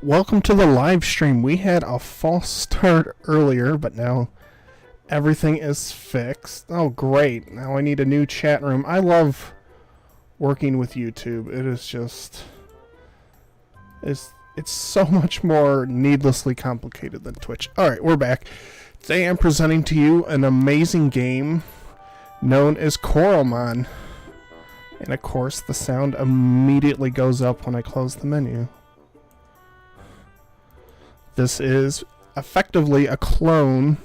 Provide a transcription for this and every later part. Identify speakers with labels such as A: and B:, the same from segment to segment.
A: Welcome to the live stream. We had a false start earlier, but now everything is fixed. Oh, great. Now I need a new chat room. I love working with YouTube. It is just... It's so much more needlessly complicated than Twitch. Alright, we're back. Today I'm presenting to you an amazing game known as Coromon. And of course, the sound immediately goes up when I close the menu. This is effectively a clone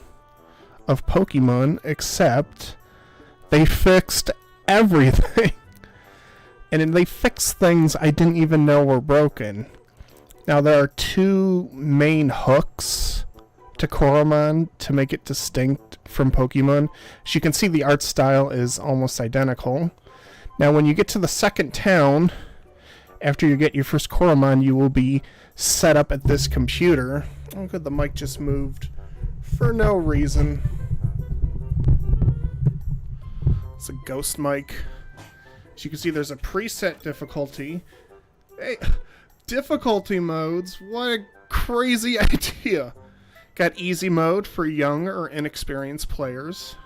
A: of Pokemon, except they fixed everything. And they fixed things I didn't even know were broken. Now, there are two main hooks to Coromon to make it distinct from Pokemon. As you can see, the art style is almost identical. Now, when you get to the second town, after you get your first Coromon, you will be set up at this computer. Oh, good, the mic just moved for no reason. It's a ghost mic. As you can see, there's a preset difficulty. Hey, difficulty modes? What a crazy idea. Got easy mode for young or inexperienced players.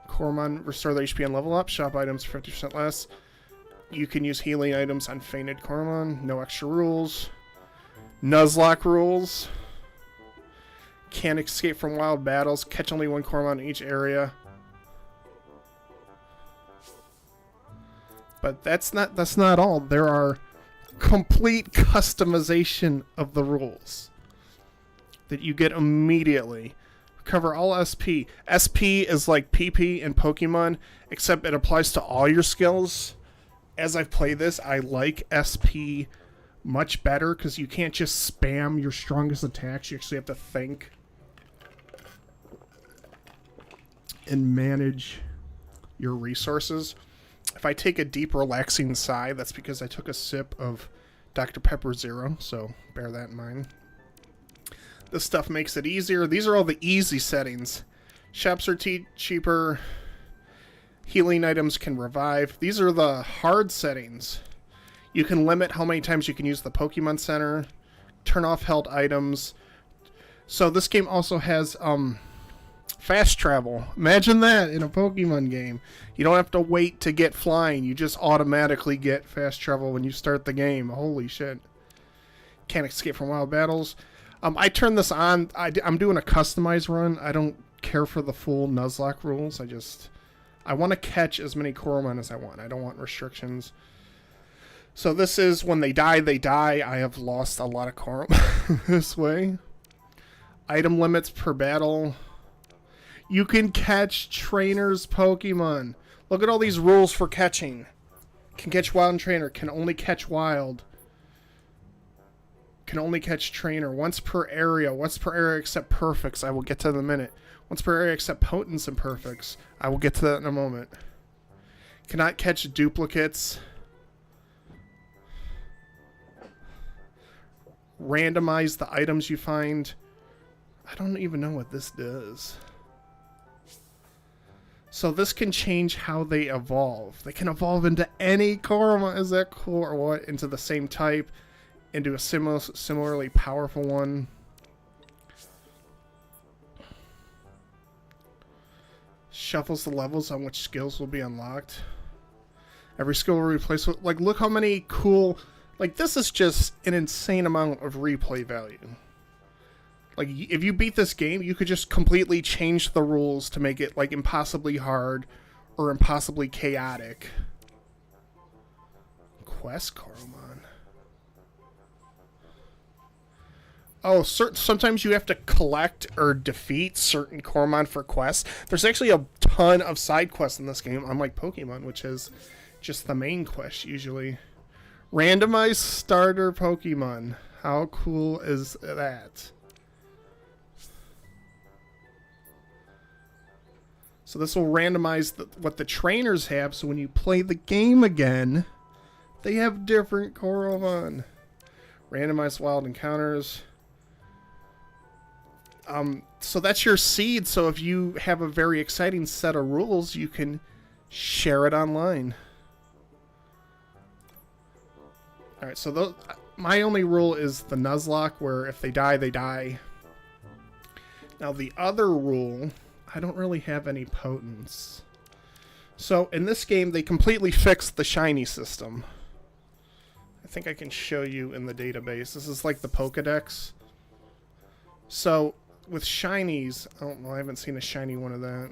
A: Coromon, restore the HP and level up. Shop items for 50% less. You can use healing items on fainted Coromon. No extra rules. Nuzlocke rules. Can't escape from wild battles. Catch only one Coromon in each area. But that's not all. There are complete customization of the rules that you get immediately. Cover all SP. SP is like PP in Pokemon, except it applies to all your skills. As I've played this, I like SP much better because you can't just spam your strongest attacks. You actually have to think and manage your resources. If I take a deep, relaxing sigh, that's because I took a sip of Dr. Pepper Zero, so bear that in mind. This stuff makes it easier. These are all the easy settings. Shops are cheaper. Healing items can revive. These are the hard settings. You can limit how many times you can use the Pokemon Center. Turn off held items. So this game also has fast travel. Imagine that in a Pokemon game. You don't have to wait to get flying. You just automatically get fast travel when you start the game. Holy shit. Can't escape from wild battles. I turned this on. I'm doing a customized run. I don't care for the full Nuzlocke rules. I want to catch as many Coromon as I want. I don't want restrictions. So this is when they die, they die. I have lost a lot of Coromon this way. Item limits per battle. You can catch trainers' Pokemon. Look at all these rules for catching. Can catch wild and trainer. Can only catch wild. Can only catch trainer. Once per area. Once per area except perfects. I will get to that in a minute. Once per area except potents and perfects. I will get to that in a moment. Cannot catch duplicates. Randomize the items you find. I don't even know what this does. So this can change how they evolve. They can evolve into any Coromon. Is that cool or what? Into the same type. Into a similarly powerful one. Shuffles the levels on which skills will be unlocked. Every skill will replace with... Like, look how many cool... Like, this is just an insane amount of replay value. Like, if you beat this game, you could just completely change the rules to make it, like, impossibly hard or impossibly chaotic. Quest Coromon. Oh, sometimes you have to collect or defeat certain Coromon for quests. There's actually a ton of side quests in this game, unlike Pokemon, which is just the main quest, usually. Randomized starter Pokemon. How cool is that? So this will randomize what the trainers have, so when you play the game again, they have different Coromon. Randomized wild encounters. So that's your seed, so if you have a very exciting set of rules, you can share it online. Alright, so my only rule is the nuzlocke, where if they die, they die. Now the other rule, I don't really have any potents. So in this game, they completely fixed the shiny system. I think I can show you in the database. This is like the Pokedex. So with shinies, I don't know, I haven't seen a shiny one of that.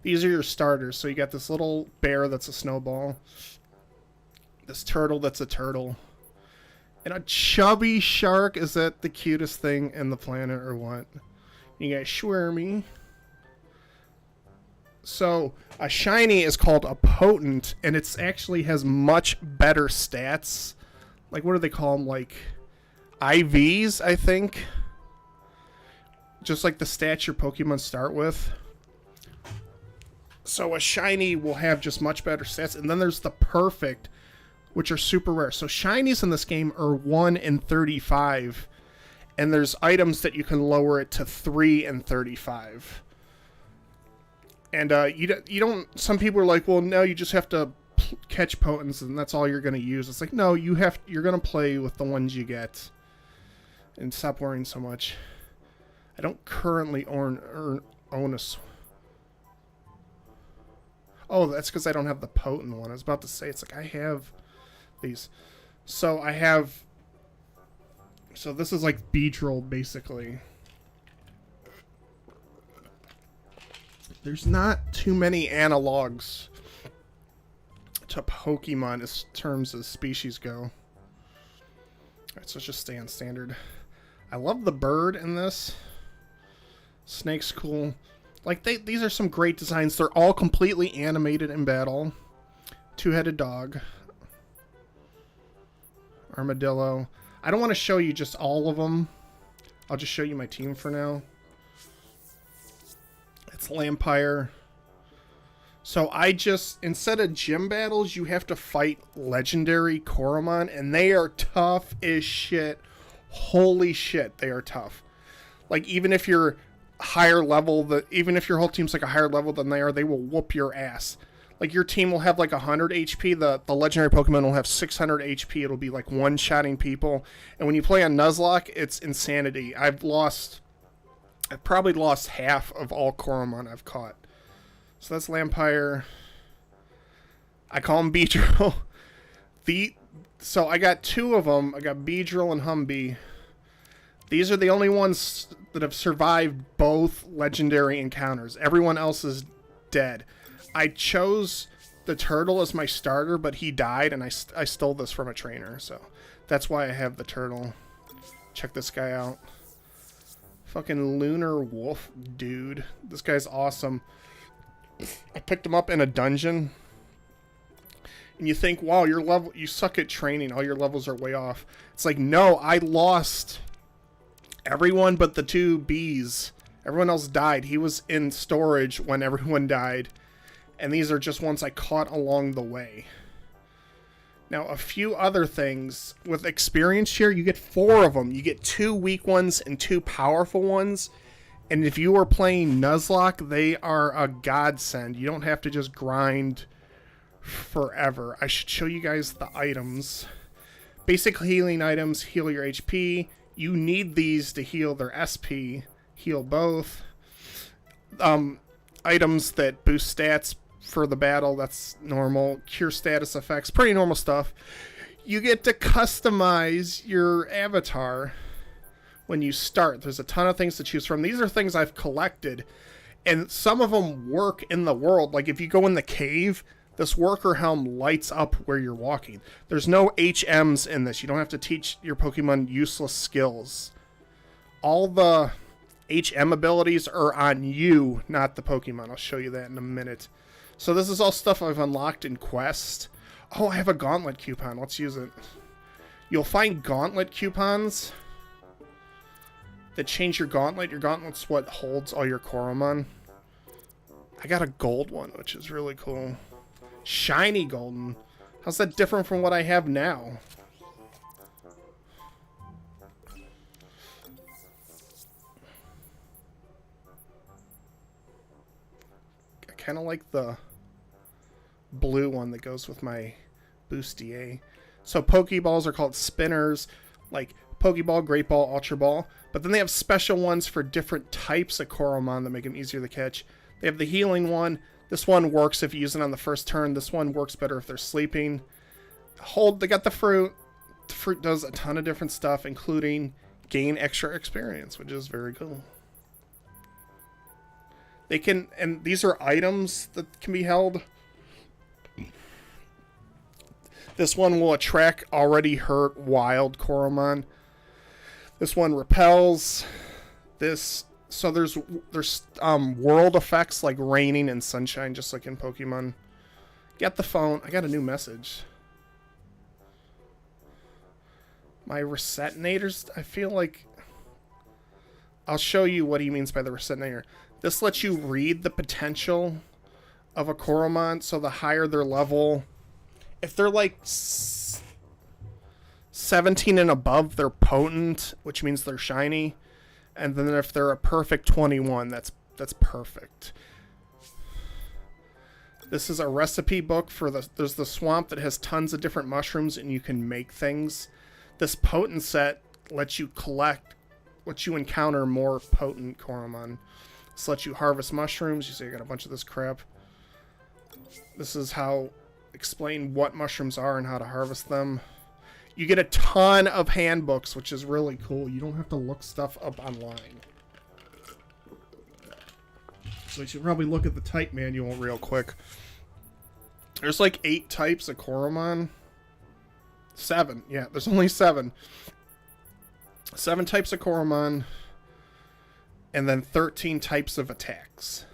A: These are your starters. So you got this little bear that's a snowball. This turtle that's a turtle. And a chubby shark. Is that the cutest thing in the planet or what? You got Schwermy. So a shiny is called a potent, and it's actually has much better stats. Like, what do they call them? Like IVs, I think. Just like the stats your Pokemon start with. So a shiny will have just much better stats. And then there's the perfect, which are super rare. So shinies in this game are 1 in 35. And there's items that you can lower it to 3 in 35. And you don't. Some people are like, well, no, you just have to catch potents, and that's all you're going to use. It's like, no, you're going to play with the ones you get, and stop worrying so much. I don't currently own a. Oh, that's because I don't have the potent one. I was about to say, it's like I have these. So I have. So this is like Beedrill, basically. There's not too many analogs to Pokemon as terms as species go. Alright, so let's just stay on standard. I love the bird in this. Snake's cool. Like, these are some great designs. They're all completely animated in battle. Two-headed dog. Armadillo. I don't want to show you just all of them. I'll just show you my team for now. It's Lampire. So I just, instead of gym battles, you have to fight legendary Coromon, and they are tough as shit. Holy shit, they are tough. Like, even if you're higher level, even if your whole team's like a higher level than they are, they will whoop your ass. Like, your team will have like 100 HP, the legendary Pokemon will have 600 HP, it'll be like one-shotting people. And when you play on Nuzlocke, it's insanity. I've probably lost half of all Coromon I've caught. So that's Lampire. I call him Beedrill. So I got two of them. I got Beedrill and Humby. These are the only ones that have survived both legendary encounters. Everyone else is dead. I chose the turtle as my starter, but he died, and I stole this from a trainer. So that's why I have the turtle. Check this guy out. Fucking lunar wolf dude. This guy's awesome. I picked him up in a dungeon. And you think, wow, you suck at training. All your levels are way off. It's like, no, I lost everyone but the two bees. Everyone else died. He was in storage when everyone died. And these are just ones I caught along the way. Now, a few other things. With experience here, you get 4 of them. You get 2 weak ones and 2 powerful ones. And if you are playing Nuzlocke, they are a godsend. You don't have to just grind forever. I should show you guys the items. Basic healing items heal your HP. You need these to heal their SP. Heal both. Items that boost stats for the battle, that's normal. Cure status effects, pretty normal stuff. You get to customize your avatar when you start. There's a ton of things to choose from. These are things I've collected, and some of them work in the world. Like if you go in the cave, this worker helm lights up where you're walking. There's no HMs in this. You don't have to teach your Pokemon useless skills. All the HM abilities are on you, not the Pokemon. I'll show you that in a minute. So this is all stuff I've unlocked in Quest. Oh, I have a gauntlet coupon. Let's use it. You'll find gauntlet coupons that change your gauntlet. Your gauntlet's what holds all your Coromon. I got a gold one, which is really cool. Shiny golden. How's that different from what I have now? I kind of like the blue one that goes with my bustier. So Pokeballs are called spinners, like Pokeball, Great Ball, Ultra Ball. But then they have special ones for different types of Coromon that make them easier to catch. They have the healing one. This one works if you use it on the first turn. This one works better if they're sleeping. They got the fruit. The fruit does a ton of different stuff, including gain extra experience, which is very cool. They can, and these are items that can be held. This one will attract already hurt wild Coromon. This one repels. So there's world effects like raining and sunshine, just like in Pokemon. Get the phone. I got a new message. My Resetinators, I feel like... I'll show you what he means by the Resetinator. This lets you read the potential of a Coromon, so the higher their level... If they're like 17 and above, they're potent, which means they're shiny. And then if they're a perfect 21, that's perfect. This is a recipe book for there's the swamp that has tons of different mushrooms and you can make things. This potent set lets you encounter more potent Coromon. This lets you harvest mushrooms. You see I got a bunch of this crap. This is how explain what mushrooms are and how to harvest them. You get a ton of handbooks, which is really cool. You don't have to look stuff up online. So you should probably look at the type manual real quick. There's like 8 types of Coromon. 7. Yeah, there's only 7. 7 types of Coromon. And then 13 types of attacks.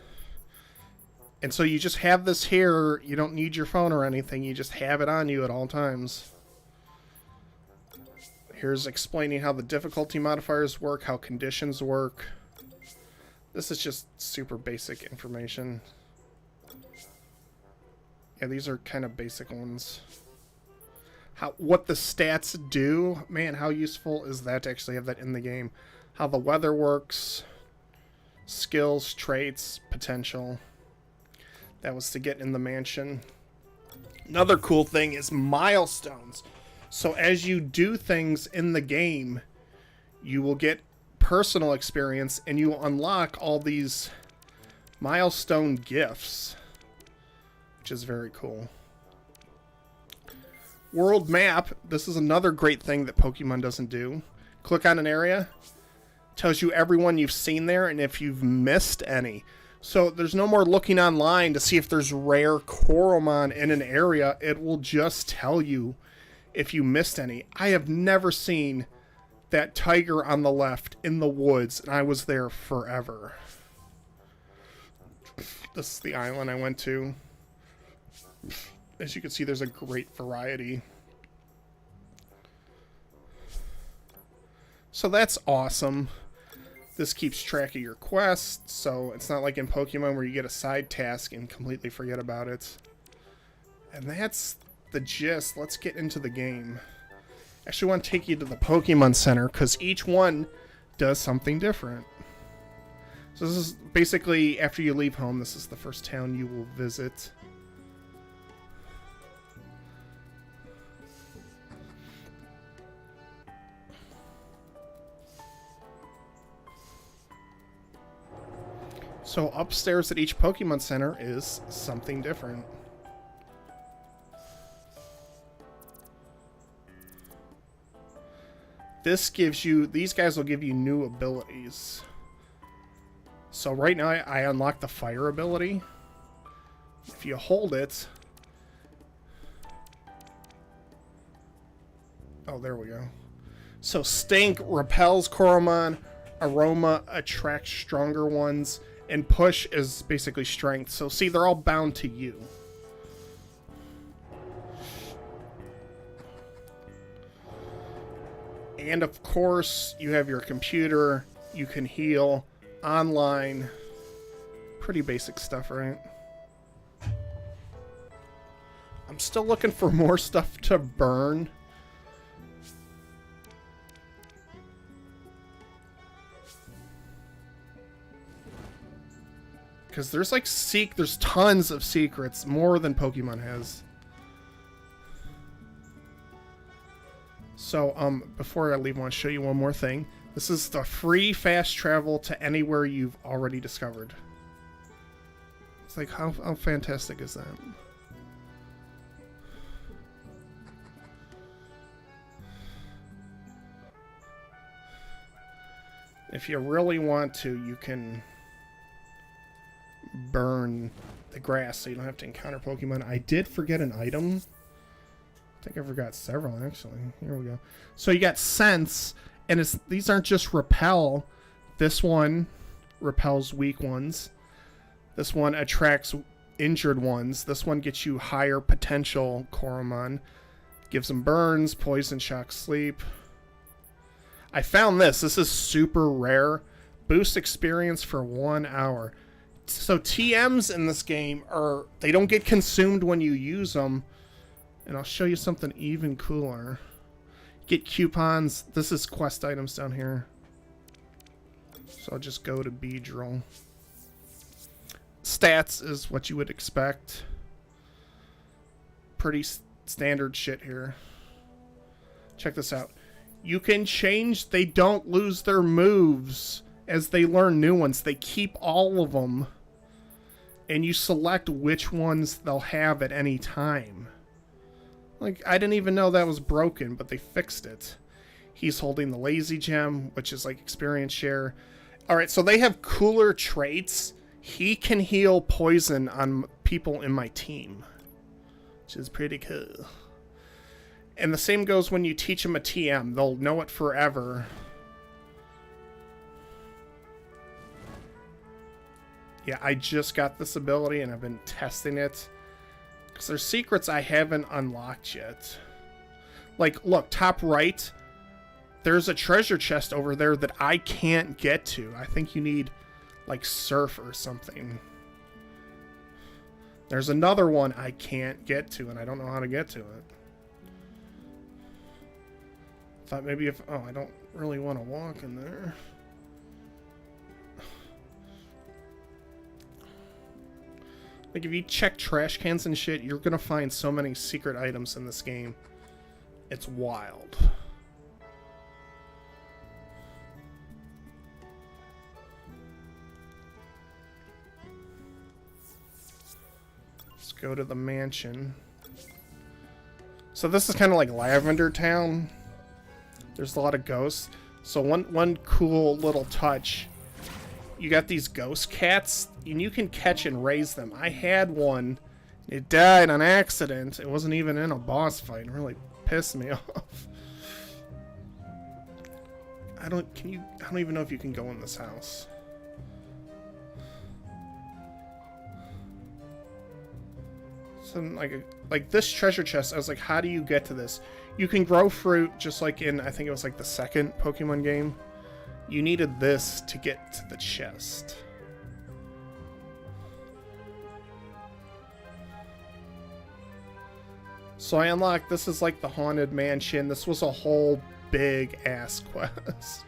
A: And so you just have this here. You don't need your phone or anything. You just have it on you at all times. Here's explaining how the difficulty modifiers work, how conditions work. This is just super basic information. Yeah, these are kind of basic ones. What the stats do. Man, how useful is that to actually have that in the game? How the weather works. Skills, traits, potential. That was to get in the mansion. Another cool thing is milestones. So as you do things in the game, you will get personal experience and you will unlock all these milestone gifts, which is very cool. World map. This is another great thing that Pokemon doesn't do. Click on an area. Tells you everyone you've seen there and if you've missed any. So there's no more looking online to see if there's rare Coromon in an area. It will just tell you if you missed any. I have never seen that tiger on the left in the woods, and I was there forever. This is the island I went to. As you can see, there's a great variety. So that's awesome. This keeps track of your quests, so it's not like in Pokemon where you get a side task and completely forget about it. And that's the gist. Let's get into the game. I actually want to take you to the Pokemon Center because each one does something different. So this is basically after you leave home, this is the first town you will visit. So upstairs at each Pokemon Center is something different. This gives you, these guys will give you new abilities. So right now I unlock the fire ability. If you hold it. Oh, there we go. So Stink repels Coromon, Aroma attracts stronger ones, and Push is basically strength. So see, they're all bound to you. And of course, you have your computer, you can heal, online. Pretty basic stuff, right? I'm still looking for more stuff to burn. Because there's like there's tons of secrets, more than Pokemon has. So, before I leave, I want to show you one more thing. This is the free fast travel to anywhere you've already discovered. It's like, how fantastic is that? If you really want to, you can burn the grass so you don't have to encounter Pokemon. I did forget an item. I think I forgot several, actually. Here we go. So you got Sense, and these aren't just repel. This one repels weak ones. This one attracts injured ones. This one gets you higher potential Coromon. Gives them burns, poison, shock, sleep. I found this. This is super rare. Boost experience for 1 hour. So TMs in this game they don't get consumed when you use them. And I'll show you something even cooler. Get coupons. This is quest items down here. So I'll just go to Beedrill. Stats is what you would expect. Pretty standard shit here. Check this out. You can change. They don't lose their moves as they learn new ones. They keep all of them. And you select which ones they'll have at any time. Like, I didn't even know that was broken, but they fixed it. He's holding the Lazy Gem, which is like experience share. Alright, so they have cooler traits. He can heal poison on people in my team, which is pretty cool. And the same goes when you teach them a TM. They'll know it forever. Yeah, I just got this ability and I've been testing it. Because there's secrets I haven't unlocked yet. Like, look, top right. There's a treasure chest over there that I can't get to. I think you need, like, surf or something. There's another one I can't get to, and I don't know how to get to it. Thought maybe if... Oh, I don't really want to walk in there. Like, if you check trash cans and shit, you're gonna find so many secret items in this game. It's wild. Let's go to the mansion. So this is kind of like Lavender Town. There's a lot of ghosts. So one cool little touch. You got these ghost cats, and you can catch and raise them. I had one. It died on accident. It wasn't even in a boss fight. It really pissed me off. I don't even know if you can go in this house. So like this treasure chest, I was like, how do you get to this? You can grow fruit just like in, I think it was like the second Pokemon game. You needed this to get to the chest. So I unlocked, this is like the Haunted Mansion. This was a whole big ass quest.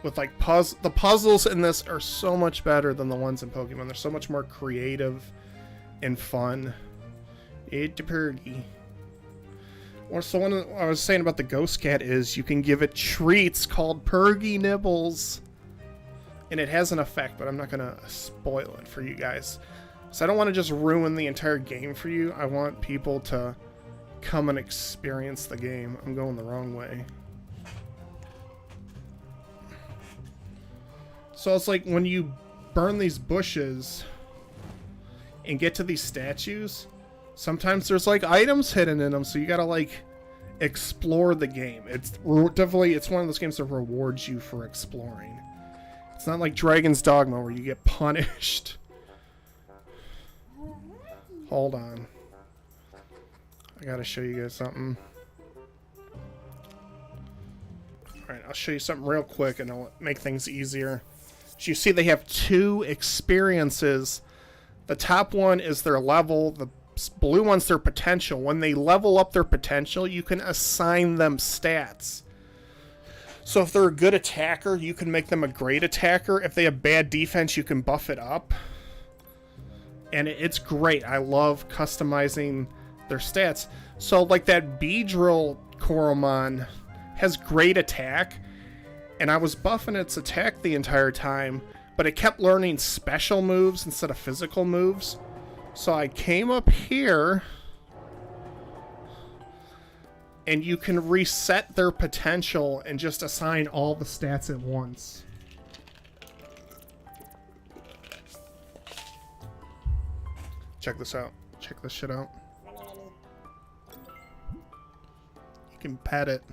A: With like the puzzles in this are so much better than the ones in Pokemon. They're so much more creative and fun. Eat the Purgy. Or so what I was saying about the ghost cat is you can give it treats called Purgy Nibbles. And it has an effect, but I'm not going to spoil it for you guys. So I don't want to just ruin the entire game for you. I want people to come and experience the game. I'm going the wrong way. So it's like when you burn these bushes and get to these statues, sometimes there's like items hidden in them, so you gotta like explore the game. It's definitely, it's one of those games that rewards you for exploring. It's not like Dragon's Dogma where you get punished. Hold on. I gotta show you guys something. Alright, I'll show you something real quick and it'll make things easier. So you see they have 2 experiences. The top one is their level, the blue one's their potential. When they level up their potential, you can assign them stats. So if they're a good attacker, you can make them a great attacker. If they have bad defense, you can buff it up. And it's great. I love customizing their stats. So like that Beedrill Coromon has great attack, and I was buffing its attack the entire time, but it kept learning special moves instead of physical moves. So I came up here, and you can reset their potential and just assign all the stats at once. Check this out. Check this shit out. You can pet it.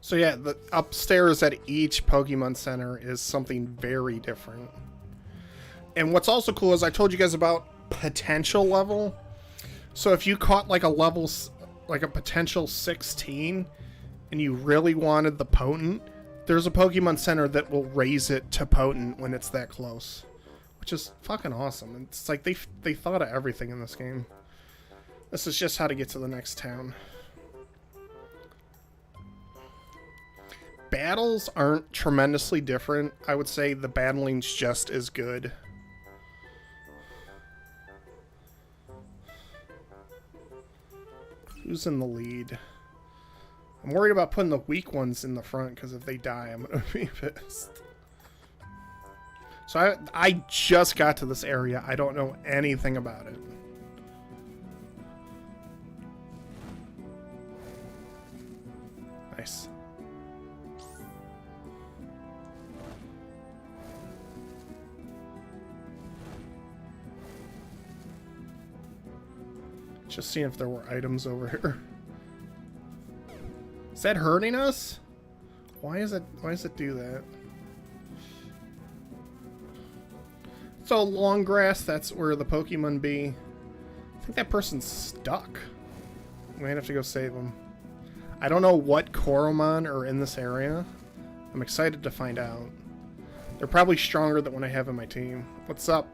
A: So yeah, the upstairs at each Pokemon Center is something very different. And what's also cool is I told you guys about potential level. So if you caught like a level, like a potential 16, and you really wanted the potent, there's a Pokemon Center that will raise it to potent when it's that close, which is fucking awesome. It's like they thought of everything in this game. This is just how to get to the next town. Battles aren't tremendously different. I would say the battling's just as good. Who's in the lead? I'm worried about putting the weak ones in the front because if they die, I'm going to be pissed. So I just got to this area. I don't know anything about it. Nice. Just seeing if there were items over here. Is that hurting us? Why does it do that? So long grass, that's where the Pokemon be. I think that person's stuck. We might have to go save him. I don't know what Coromon are in this area. I'm excited to find out. They're probably stronger than what I have in my team. What's up?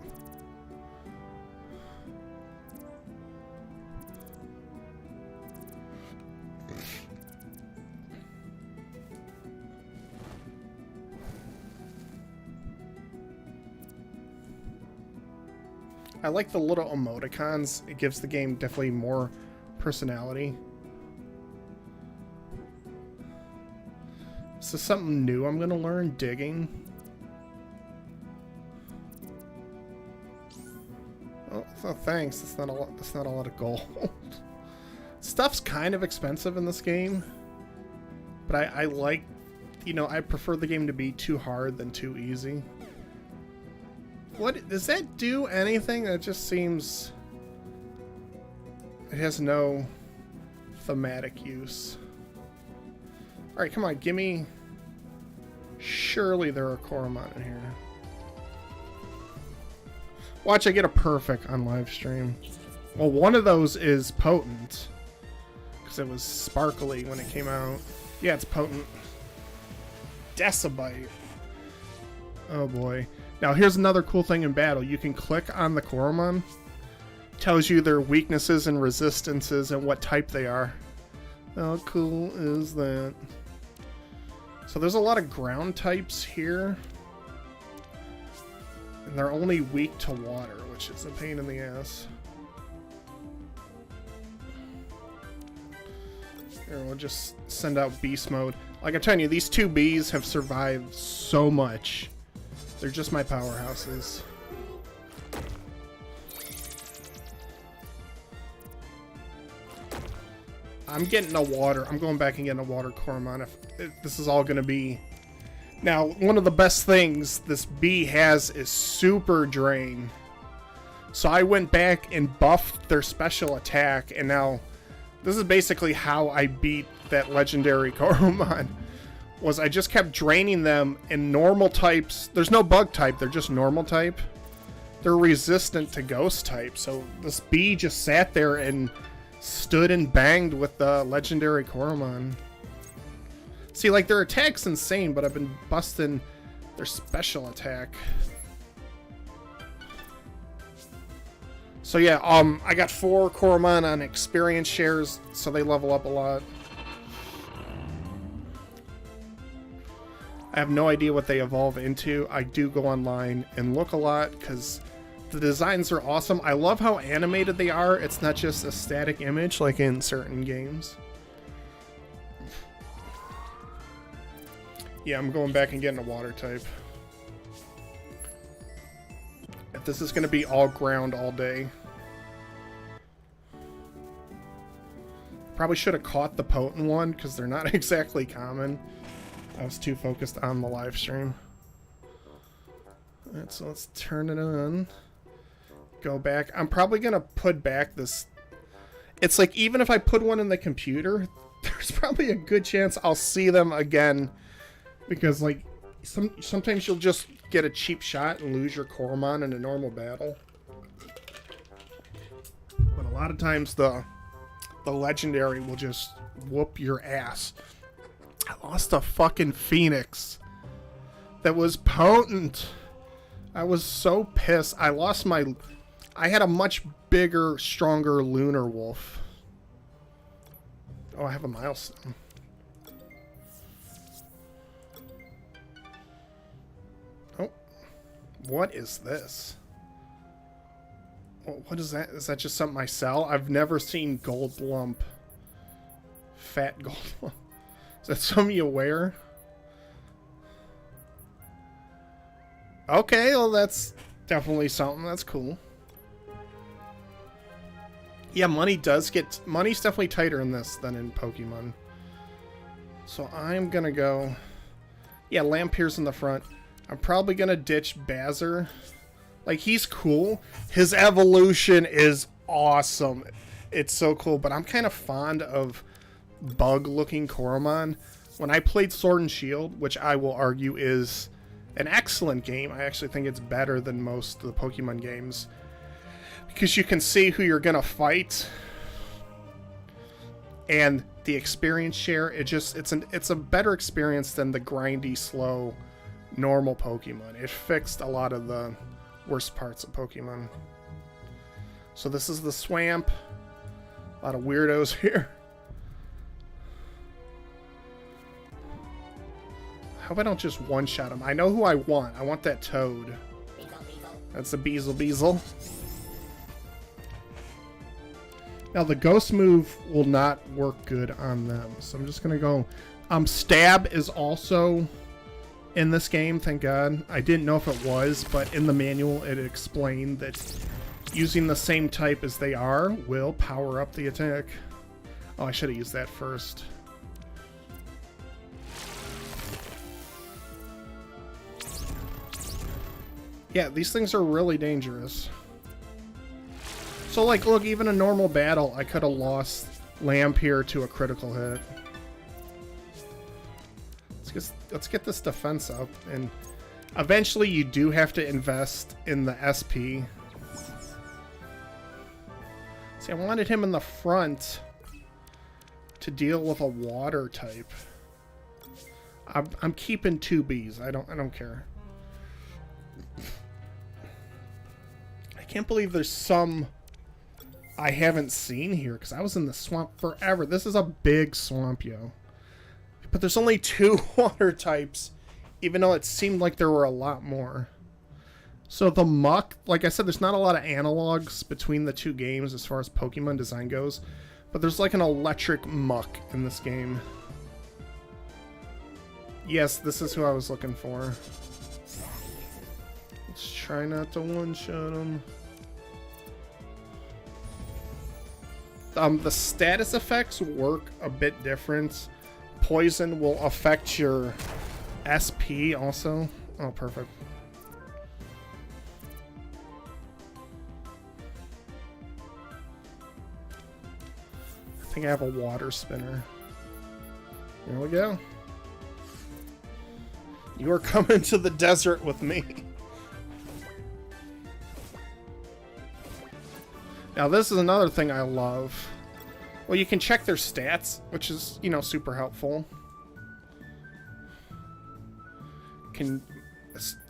A: I like the little emoticons. It gives the game definitely more personality. Is this something new I'm gonna learn? Digging. Oh thanks. That's not a lot. That's not a lot of gold. Stuff's kind of expensive in this game, but I like, you know, I prefer the game to be too hard than too easy. What does that do? Anything? It just seems it has no thematic use. All right, come on, give me. Surely there are Coromon in here. Watch, I get a perfect on live stream. Well, one of those is potent because it was sparkly when it came out. Yeah, it's potent. Decibite. Oh boy. Now here's another cool thing in battle. You can click on the Coromon. Tells you their weaknesses and resistances and what type they are. How cool is that? So there's a lot of ground types here. And they're only weak to water, which is a pain in the ass. Here, we'll just send out beast mode. Like I'm telling you, these two bees have survived so much. They're just my powerhouses. I'm getting a water. I'm going back and getting a water Coromon if this is all going to be. Now, one of the best things this bee has is super drain. So I went back and buffed their special attack, and now this is basically how I beat that legendary Coromon. Was I just kept draining them in normal types. There's no bug type, they're just normal type. They're resistant to ghost type, so this bee just sat there and stood and banged with the legendary Coromon. See, like, their attack's insane, but I've been busting their special attack. So yeah, I got 4 Coromon on experience shares, so they level up a lot. I have no idea what they evolve into. I do go online and look a lot because the designs are awesome. I love how animated they are. It's not just a static image like in certain games. Yeah, I'm going back and getting a water type. If this is going to be all ground all day. Probably should have caught the potent one because they're not exactly common. I was too focused on the live stream. Alright, so let's turn it on. Go back. I'm probably going to put back this. It's like even if I put one in the computer, there's probably a good chance I'll see them again. Because, like, sometimes you'll just get a cheap shot and lose your Coromon in a normal battle. But a lot of times the legendary will just whoop your ass. I lost a fucking Phoenix that was potent. I was so pissed. I lost my... I had a much bigger, stronger Lunar Wolf. Oh, I have a milestone. What is this? What is that? Is that just something I sell? I've never seen gold lump. Fat gold lump. Is that something you wear? Okay, well that's definitely something. That's cool. Yeah, money's definitely tighter in this than in Pokemon. So I'm gonna go... Yeah, Lampier's in the front. I'm probably gonna ditch Bazzer. Like, he's cool. His evolution is awesome. It's so cool, but I'm kind of fond of bug-looking Coromon. When I played Sword and Shield, which I will argue is an excellent game, I actually think it's better than most of the Pokemon games. Because you can see who you're gonna fight. And the experience share, it's a better experience than the grindy, slow... normal Pokemon. It fixed a lot of the worst parts of Pokemon. So this is the swamp. A lot of weirdos here. I hope I don't just one-shot them. I know who I want. I want that Toad. That's the Beezle. Now the Ghost move will not work good on them. So I'm just going to go... Stab is also... in this game, thank God. I didn't know if it was, but in the manual it explained that using the same type as they are will power up the attack. Oh, I should have used that first. Yeah, these things are really dangerous. So, like, look, even a normal battle, I could have lost Lampier to a critical hit. Let's get this defense up, and eventually you do have to invest in the SP. See, I wanted him in the front to deal with a water type. I'm keeping 2 Bs. I don't care. I can't believe there's some I haven't seen here because I was in the swamp forever. This is a big swamp, yo. But there's only 2 water types, even though it seemed like there were a lot more. So the muck, like I said, there's not a lot of analogs between the 2 games as far as Pokemon design goes. But there's like an electric muck in this game. Yes, this is who I was looking for. Let's try not to one-shot him. The status effects work a bit different. Poison will affect your SP also. Oh, perfect. I think I have a water spinner. There we go. You are coming to the desert with me. Now, this is another thing I love. Well, you can check their stats, which is, you know, super helpful. Can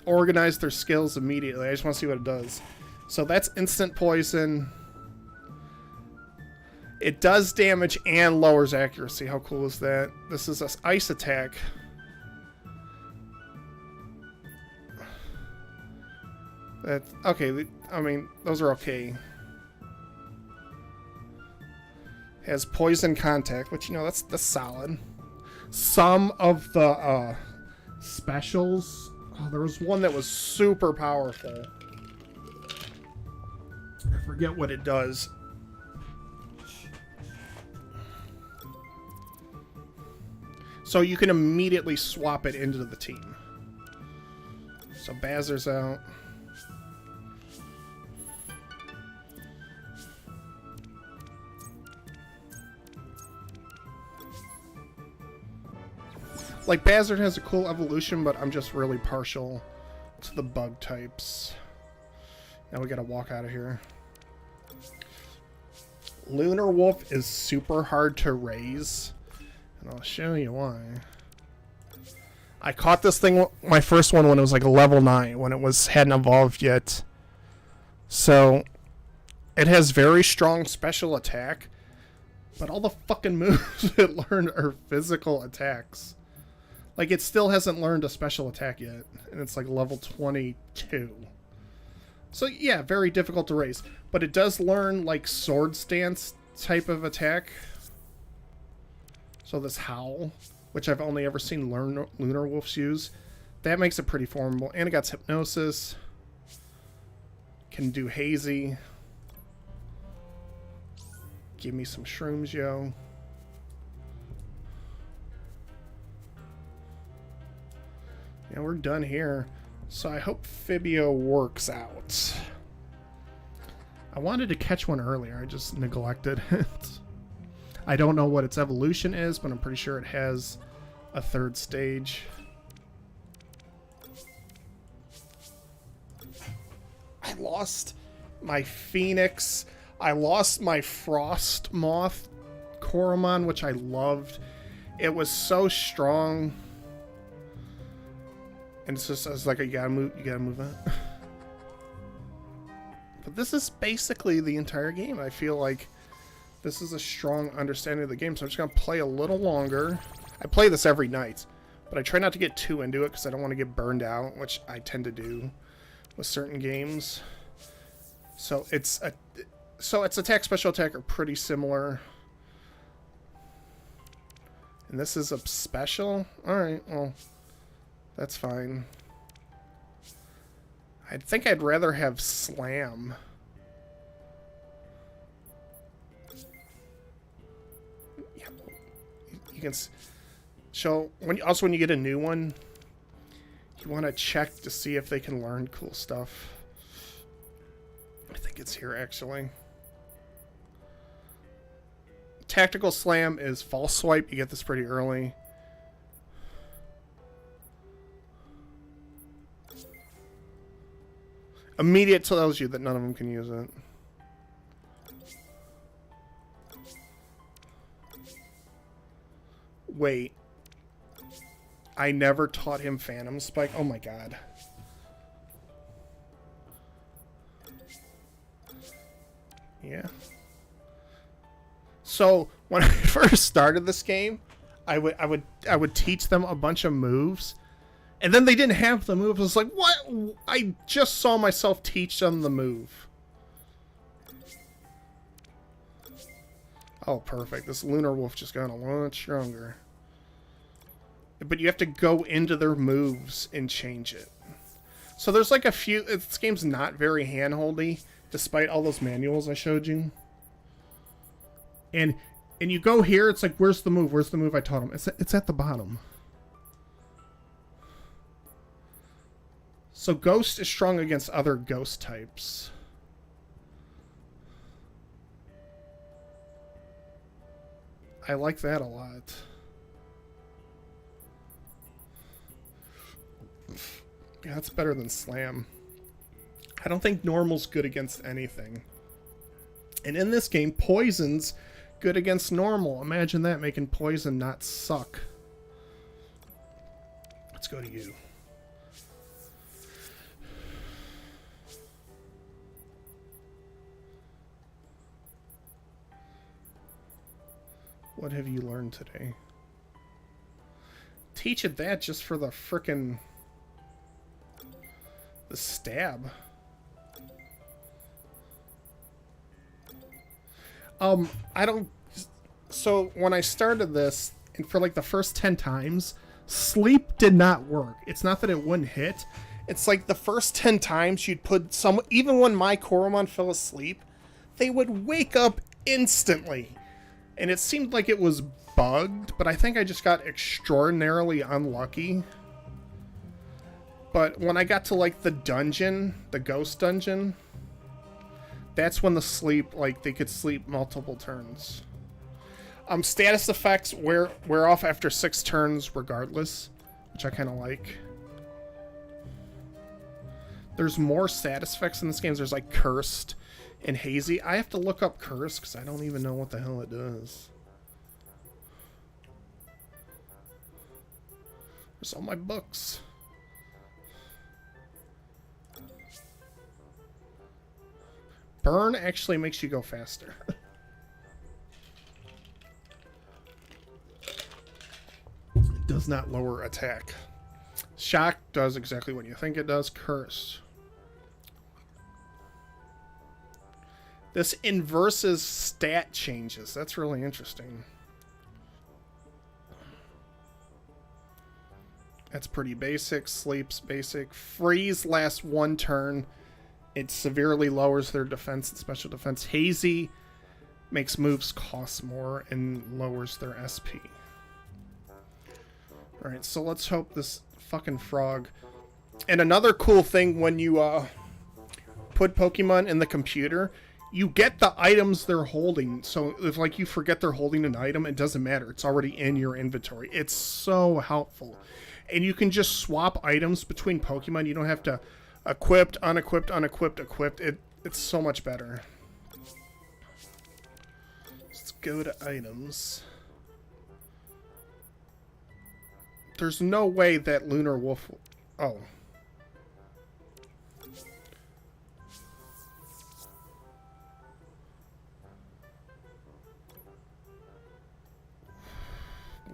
A: organize their skills immediately. I just want to see what it does. So that's instant poison. It does damage and lowers accuracy. How cool is that? This is an ice attack. That's okay. I mean, those are okay. Has poison contact, which, you know, that's solid. Some of the specials. Oh, there was one that was super powerful. I forget what it does. So you can immediately swap it into the team. So Bazer's out. Like, Bazard has a cool evolution, but I'm just really partial to the bug types. Now we gotta walk out of here. Lunar Wolf is super hard to raise, and I'll show you why. I caught this thing, my first one, when it was like a level 9, when it hadn't evolved yet. So, it has very strong special attack, but all the fucking moves it learned are physical attacks. Like, it still hasn't learned a special attack yet, and it's like level 22. So yeah, very difficult to raise. But it does learn, like, sword stance type of attack. So this Howl, which I've only ever seen Lunar Wolves use, that makes it pretty formidable. And it got Hypnosis. Can do Hazy. Give me some shrooms, yo. Yeah, we're done here. So I hope Fibio works out. I wanted to catch one earlier. I just neglected it. I don't know what its evolution is, but I'm pretty sure it has a 3rd stage. I lost my Phoenix. I lost my Frost Moth Coromon, which I loved. It was so strong. And it's just, I was like, you gotta move that. But this is basically the entire game. I feel like this is a strong understanding of the game, so I'm just gonna play a little longer. I play this every night, but I try not to get too into it because I don't want to get burned out, which I tend to do with certain games. So its attack, special attack are pretty similar. And this is a special? Alright, well, that's fine. I think I'd rather have Slam. Yeah, you can show when you get a new one, you want to check to see if they can learn cool stuff. I think it's here actually. Tactical Slam is False Swipe. You get this pretty early. Immediate tells you that none of them can use it. Wait. I never taught him Phantom Spike. Oh my god. Yeah. So when I first started this game, I would teach them a bunch of moves. And then they didn't have the move. I was like, what? I just saw myself teach them the move. Oh, perfect. This Lunar Wolf just got a lot stronger. But you have to go into their moves and change it. So there's like a few... This game's not very hand-holdy, despite all those manuals I showed you. And you go here, it's like, where's the move? Where's the move I taught them? It's at the bottom. So Ghost is strong against other Ghost types. I like that a lot. Yeah, that's better than Slam. I don't think Normal's good against anything. And in this game, Poison's good against Normal. Imagine that, making Poison not suck. Let's go to you. What have you learned today? Teach it that just for the frickin' the stab. I don't... So, when I started this, and for like the first 10 times, sleep did not work. It's not that it wouldn't hit. It's like the first 10 times you'd put some... Even when my Coromon fell asleep, they would wake up instantly. And it seemed like it was bugged, but I think I just got extraordinarily unlucky. But when I got to like the dungeon, the ghost dungeon, that's when the sleep, like they could sleep multiple turns. Status effects wear off after 6 turns regardless, which I kind of like. There's more status effects in this game. There's like Cursed and Hazy. I have to look up Cursed because I don't even know what the hell it does. There's all my books. Burn actually makes you go faster. It does not lower attack. Shock does exactly what you think it does. Curse. This inverses stat changes. That's really interesting. That's pretty basic. Sleep's basic. Freeze lasts 1 turn. It severely lowers their defense and special defense. Hazy makes moves cost more and lowers their SP. Alright, so let's hope this fucking frog... And another cool thing when you put Pokemon in the computer, you get the items they're holding. So if like you forget they're holding an item, it doesn't matter. It's already in your inventory. It's so helpful. And you can just swap items between Pokemon. You don't have to equipped, unequipped, unequipped, equipped. It's so much better. Let's go to items. There's no way that Lunar Wolf... Oh.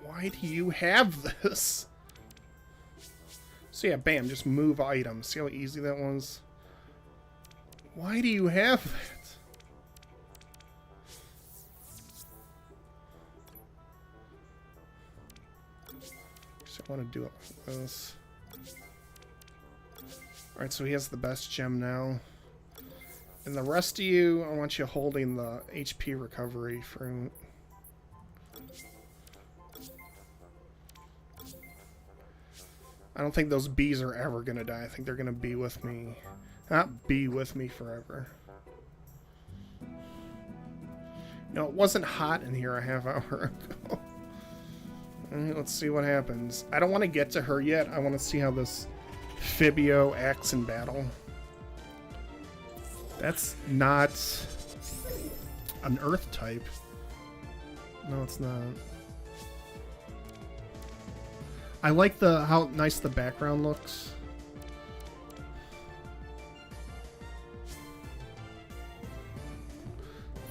A: Why do you have this? So yeah, bam, just move items. See how easy that was? Why do you have that? So I want to do it like this. Alright, so he has the best gem now. And the rest of you, I want you holding the HP recovery fruit. I don't think those bees are ever gonna die. I think they're gonna be with me. Not be with me forever. No, it wasn't hot in here a half hour ago. Alright, let's see what happens. I don't want to get to her yet. I want to see how this Fibio acts in battle. That's not an earth type. No, it's not. I like how nice the background looks.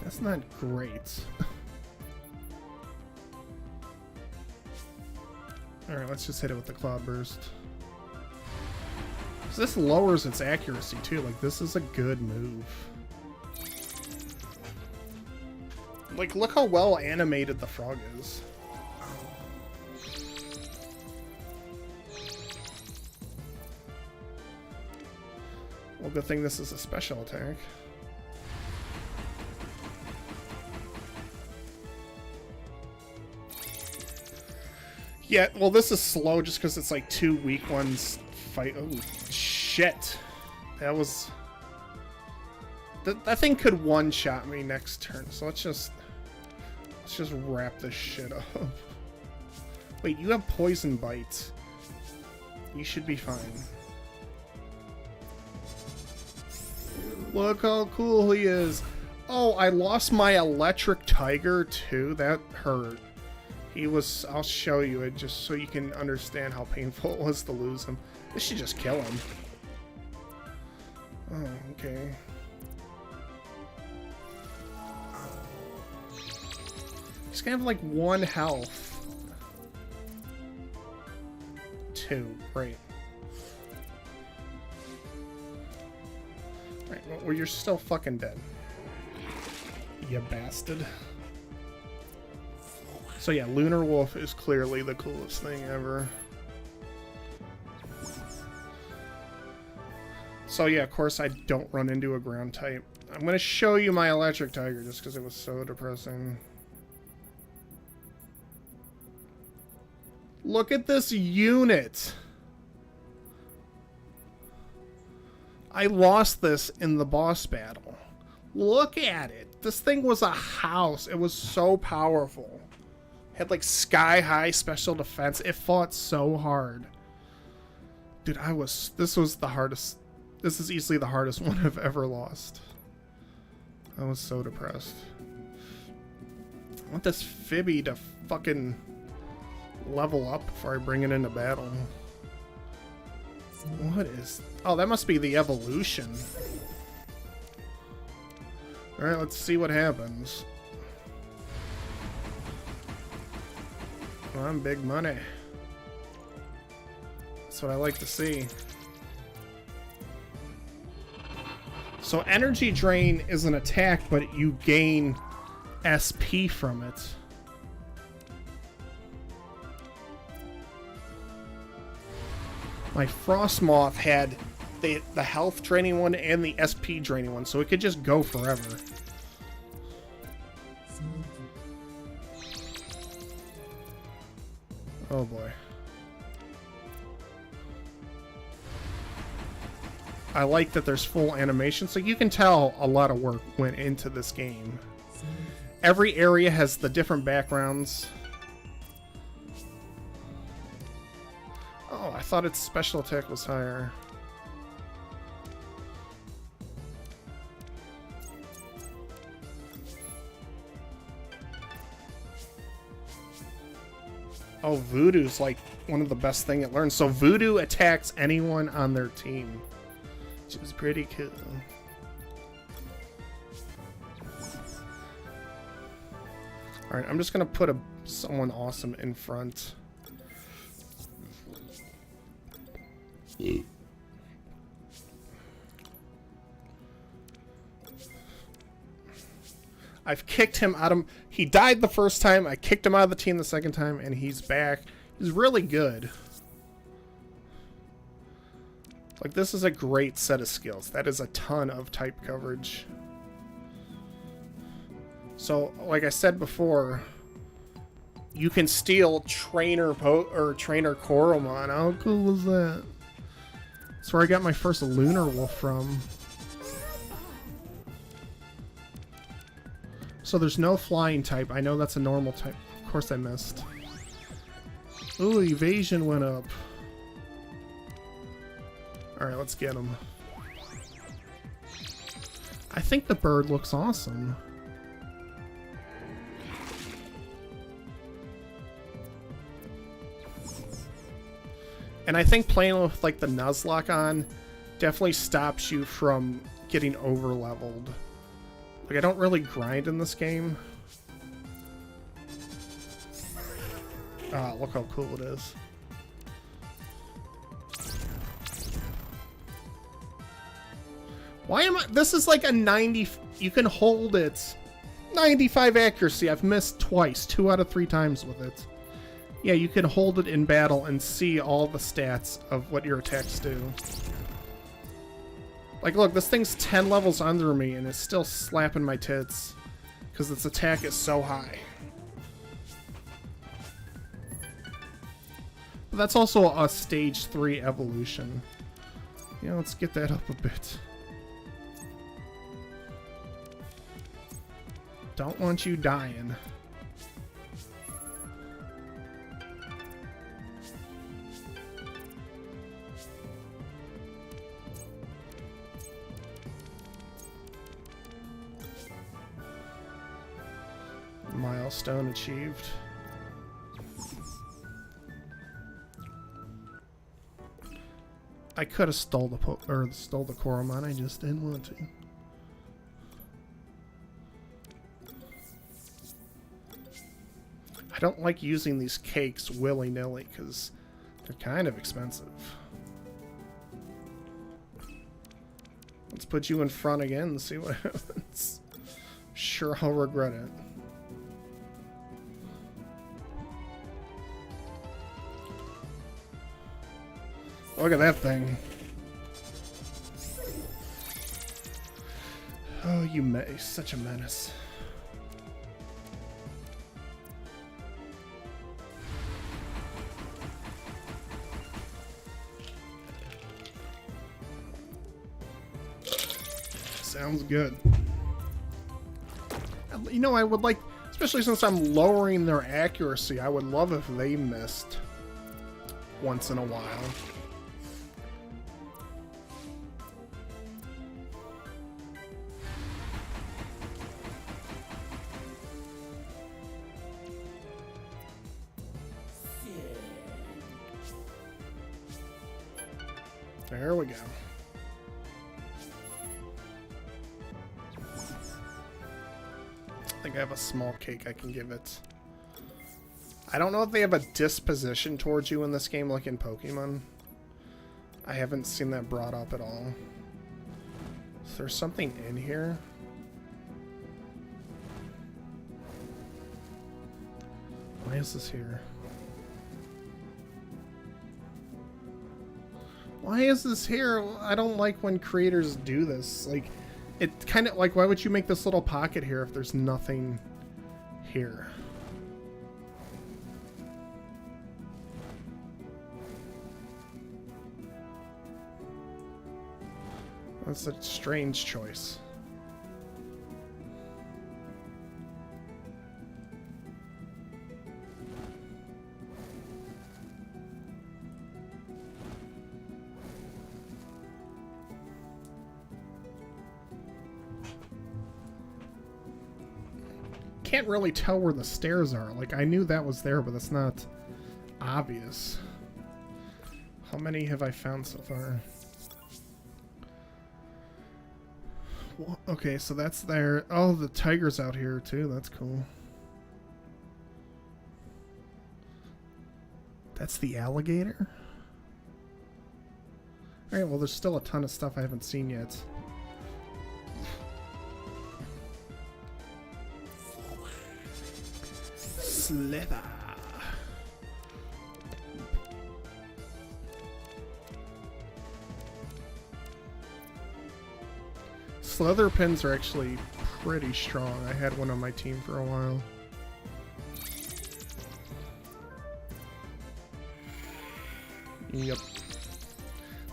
A: That's not great. Alright, let's just hit it with the Cloud Burst. So this lowers its accuracy too. Like, this is a good move. Like, look how well animated the frog is. Well, good thing this is a special attack. Yeah, well, this is slow just because it's like 2 weak ones fight. Oh, shit. That was... That thing could one-shot me next turn, so let's just wrap this shit up. Wait, you have Poison Bite. You should be fine. Look how cool he is. Oh, I lost my Electric Tiger too. That hurt. He was... I'll show you it just so you can understand how painful it was to lose him. This should just kill him. Oh, okay. He's gonna have like 1 health. 2. Great. Right, well, you're still fucking dead. you bastard. So yeah, Lunar Wolf is clearly the coolest thing ever. So yeah, of course I don't run into a ground type. I'm going to show you my electric tiger just because it was so depressing. Look at this unit. I lost this in the boss battle. Look at it. This thing was a house. It was so powerful. Had like sky high special defense. It fought so hard. Dude, this was the hardest. This is easily the hardest one I've ever lost. I was so depressed. I want this Fibby to fucking level up before I bring it into battle. What is... Oh, that must be the evolution. Alright, let's see what happens. Come on, big money. That's what I like to see. So energy drain is an attack, but you gain SP from it. My Frostmoth had the health draining one and the SP draining one, so it could just go forever. Oh boy. I like that there's full animation, so you can tell a lot of work went into this game. Every area has the different backgrounds. Oh, I thought its special attack was higher. Oh, Voodoo's like one of the best thing it learns. So Voodoo attacks anyone on their team. Which is pretty cool. Alright, I'm just gonna put someone awesome in front. I've kicked him out of... He died the first time, I kicked him out of the team the second time, and he's back. He's really good. Like, this is a great set of skills. That is a ton of type coverage. So, like I said before, you can steal Trainer Coromon. How cool was that? That's where I got my first Lunar Wolf from. So there's no flying type. I know that's a normal type. Of course I missed. Ooh, evasion went up. Alright, let's get him. I think the bird looks awesome. And I think playing with like the nuzlocke on definitely stops you from getting over leveled. Like, I don't really grind in this game. Ah, look how cool it is. Why am I... This is like a 90... You can hold it. 95 accuracy. I've missed twice. 2 out of 3 times with it. Yeah, you can hold it in battle and see all the stats of what your attacks do. Like, look, this thing's 10 levels under me and it's still slapping my tits because its attack is so high. But that's also a stage 3 evolution. Yeah, let's get that up a bit. Don't want you dying. Milestone achieved. I could have stole the Coromon, I just didn't want to. I don't like using these cakes willy-nilly because they're kind of expensive. Let's put you in front again and see what happens. Sure, I'll regret it. Look at that thing. Oh, you're such a menace. Sounds good. You know, I would like, especially since I'm lowering their accuracy, I would love if they missed once in a while. There we go. I think I have a small cake I can give it. I don't know if they have a disposition towards you in this game like in Pokemon. I haven't seen that brought up at all. Is there something in here? Why is this here? Why is this here? I don't like when creators do this. Like, it kind of like, why would you make this little pocket here if there's nothing here? That's a strange choice. Can't really tell where the stairs are. Like, I knew that was there, but that's not obvious. How many have I found so far? Well, okay, so that's there. Oh, the tiger's out here too. That's cool. That's the alligator? Alright, well, there's still a ton of stuff I haven't seen yet. Slither. Slither pins are actually pretty strong. I had one on my team for a while. Yep.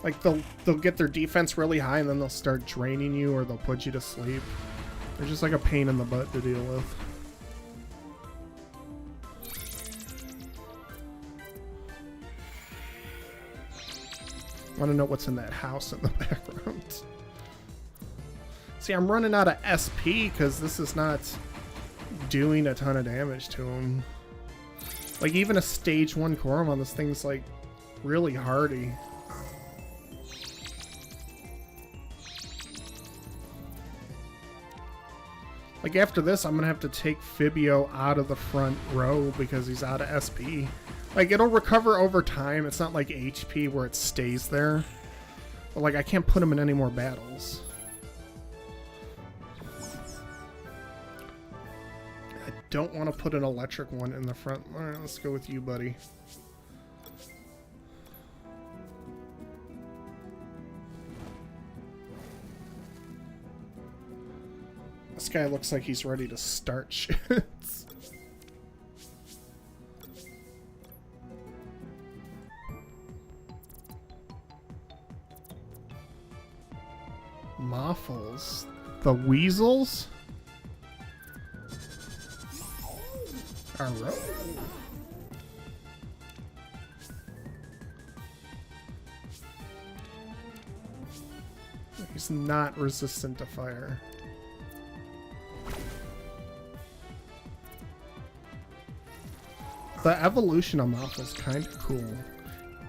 A: Like they'll get their defense really high and then they'll start draining you or they'll put you to sleep. They're just like a pain in the butt to deal with. Want to know what's in that house in the background. See, I'm running out of SP because this is not doing a ton of damage to him. Like, even a stage 1 Coromon, this thing's, like, really hardy. Like, after this, I'm going to have to take Fibio out of the front row because he's out of SP. Like, it'll recover over time. It's not like HP where it stays there. But, like, I can't put him in any more battles. I don't want to put an electric one in the front. Alright, let's go with you, buddy. This guy looks like he's ready to start shit. Moffles. The weasels? Alright. He's not resistant to fire. The evolution of Moth is kind of cool.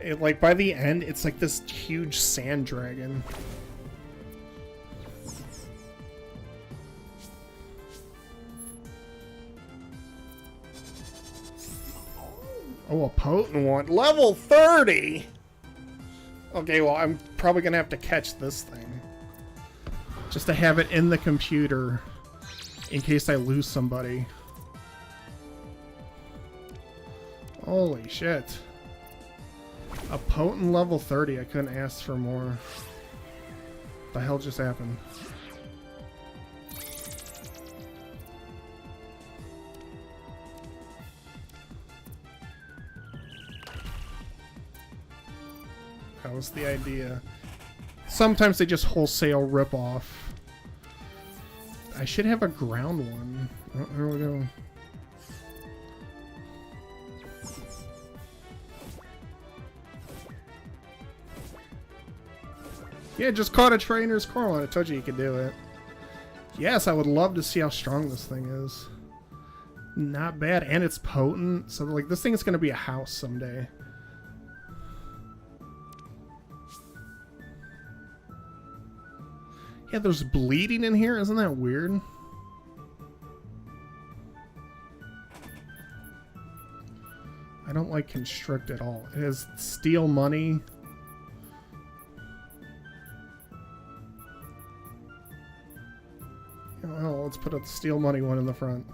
A: It, like, by the end, it's like this huge sand dragon. Oh, a potent one. Level 30! Okay, well, I'm probably gonna have to catch this thing. Just to have it in the computer in case I lose somebody. Holy shit. A potent level 30. I couldn't ask for more. What the hell just happened? That was the idea. Sometimes they just wholesale rip off. I should have a ground one. Oh, there we go. Yeah, just caught a trainer's Coromon. I told you could do it. Yes, I would love to see how strong this thing is. Not bad, and it's potent. So, like, this thing is going to be a house someday. Yeah, there's bleeding in here. Isn't that weird? I don't like Constrict at all. It has steal money. Oh, let's put a steal money one in the front.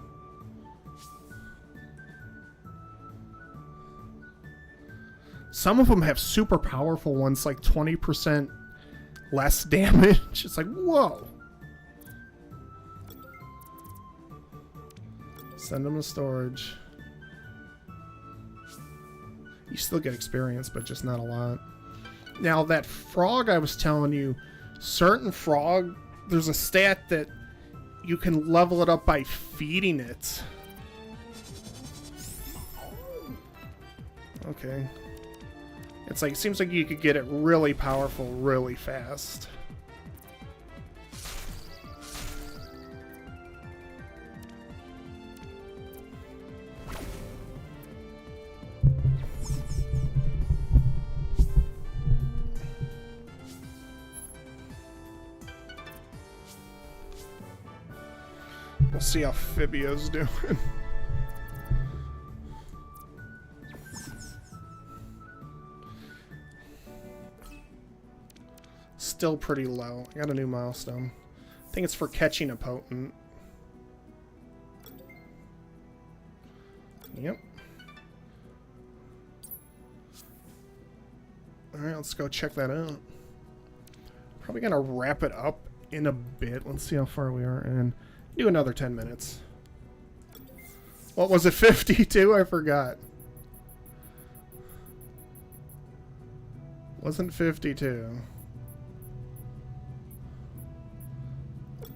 A: Some of them have super powerful ones, like 20% less damage. It's like, whoa. Send them to storage. You still get experience, but just not a lot. Now, that frog I was telling you, certain frog, there's a stat that you can level it up by feeding it. Okay. It's like, it seems like you could get it really powerful really fast. We'll see how Fibio's doing. Still pretty low. I got a new milestone. I think it's for catching a potent. Yep. Alright, let's go check that out. Probably gonna wrap it up in a bit. Let's see how far we are and do another 10 minutes. What was it, 52? I forgot. Wasn't 52.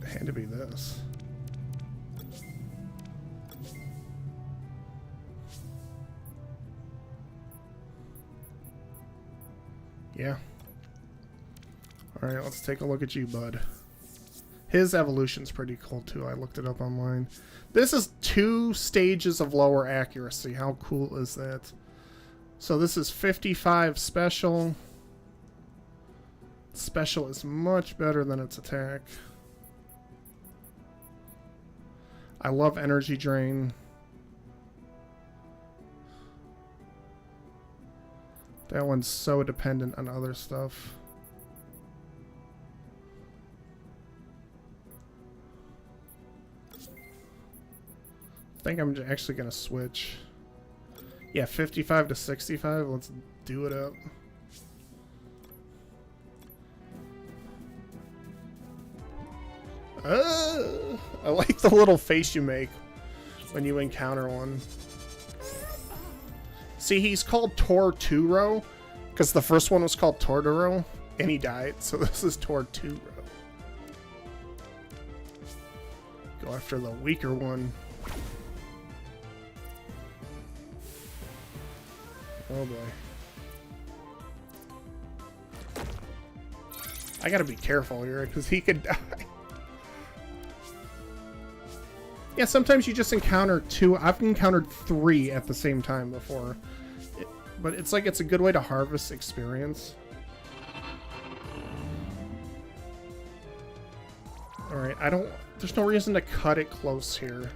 A: It had to be this. Yeah. Alright, let's take a look at you, bud. His evolution's pretty cool, too. I looked it up online. This is 2 stages of lower accuracy. How cool is that? So this is 55 special. Special is much better than its attack. I love energy drain. That one's so dependent on other stuff. I think I'm actually gonna switch. Yeah, 55 to 65. Let's do it up. I like the little face you make when you encounter one. See, he's called Torturo because the first one was called Tordero and he died, so this is Torturo. Go after the weaker one. Oh boy. I gotta be careful here because he could die. Yeah, sometimes you just encounter 2. I've encountered 3 at the same time before. But it's like it's a good way to harvest experience. Alright, there's no reason to cut it close here.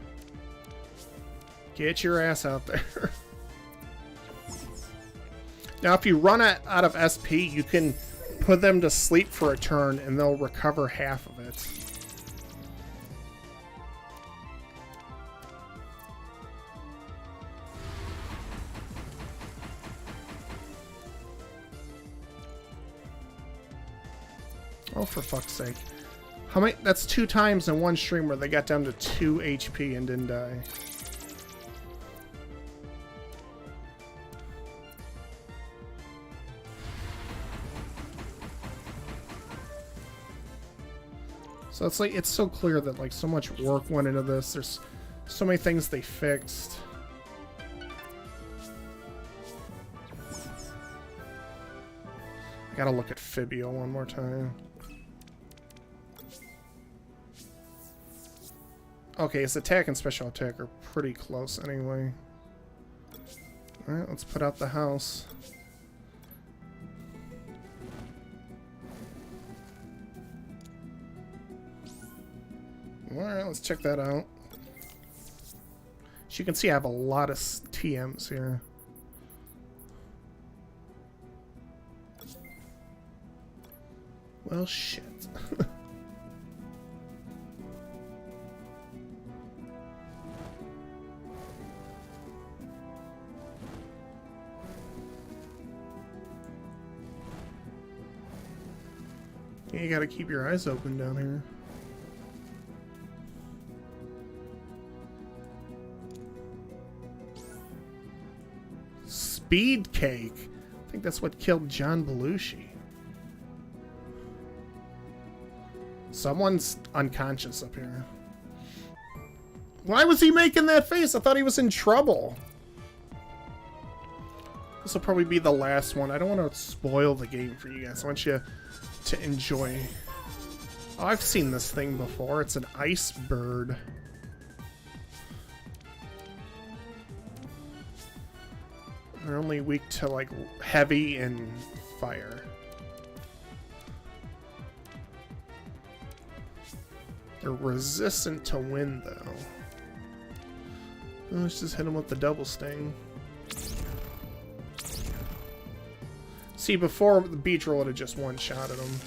A: Get your ass out there. Now, if you run out of SP, you can put them to sleep for a turn and they'll recover half of it. Oh, for fuck's sake. How many? That's 2 times in one stream where they got down to 2 HP and didn't die. So it's like, it's so clear that like so much work went into this. There's so many things they fixed. I gotta look at Fibio one more time. Okay, his attack and special attack are pretty close anyway. Alright, let's put out the house. Alright, let's check that out. As you can see, I have a lot of TMs here. Well, shit. Yeah, you gotta keep your eyes open down here. Speed cake. I think that's what killed John Belushi. Someone's unconscious up here. Why was he making that face? I thought he was in trouble. This will probably be the last one. I don't want to spoil the game for you guys. I want you to enjoy. Oh, I've seen this thing before. It's an ice bird. They're only weak to like heavy and fire. They're resistant to wind though. Let's just hit them with the double sting. See, before the beach roll would have just one-shotted them.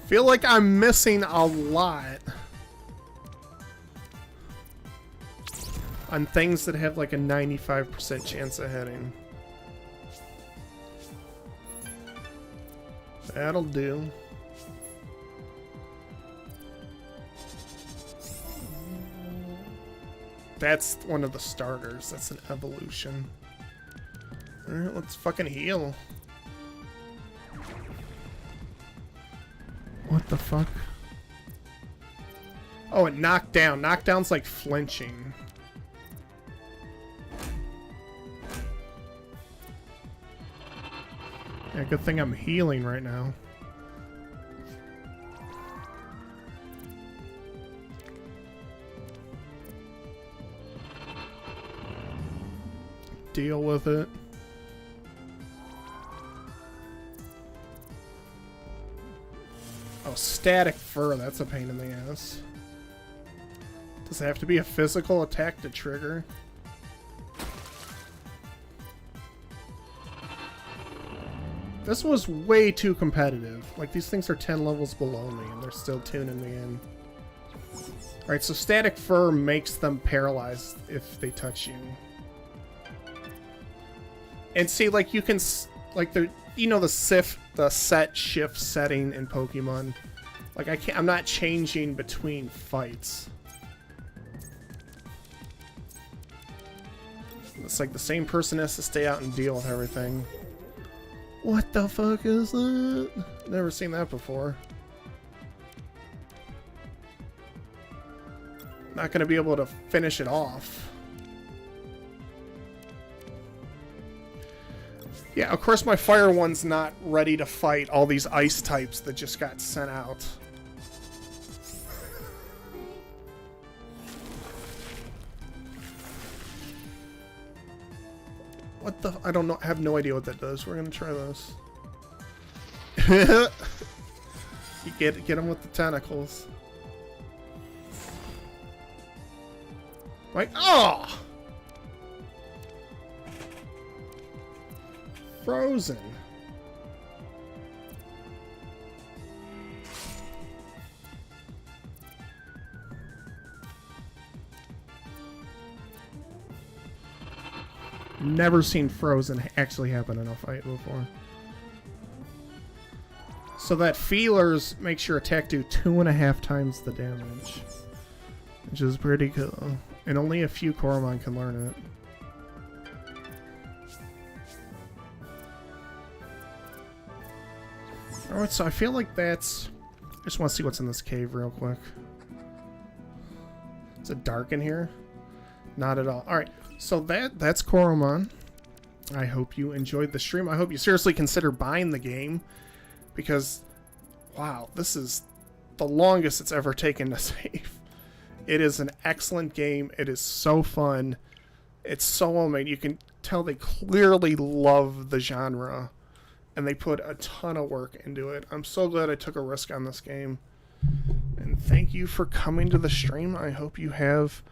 A: Feel like I'm missing a lot on things that have like a 95% chance of hitting. That'll do. That's one of the starters. That's an evolution. Alright, let's fucking heal. What the fuck? Oh, it knocked down. Knockdown's like flinching. Yeah, good thing I'm healing right now. Deal with it. Oh, static fur. That's a pain in the ass. Does it have to be a physical attack to trigger? This was way too competitive. Like, these things are 10 levels below me, and they're still tuning me in. Alright, so static fur makes them paralyzed if they touch you. And see, like, you can, like, the, you know, the set shift setting in Pokemon. Like, I'm not changing between fights. It's like the same person has to stay out and deal with everything. What the fuck is that? Never seen that before. Not gonna be able to finish it off. Yeah, of course my fire one's not ready to fight all these ice types that just got sent out. What the? I don't know. I have no idea what that does. We're gonna try this. You get him with the tentacles. Like, oh! Frozen. Never seen frozen actually happen in a fight before. So that feelers makes your attack do 2.5 times the damage, which is pretty cool. And only a few Coromon can learn it. Alright, so I feel like that's... I just want to see what's in this cave real quick. Is it dark in here? Not at all. Alright, so that's Coromon. I hope you enjoyed the stream. I hope you seriously consider buying the game. Because, wow, this is the longest it's ever taken to save. It is an excellent game. It is so fun. It's so well made. You can tell they clearly love the genre. And they put a ton of work into it. I'm so glad I took a risk on this game. And thank you for coming to the stream. I hope you have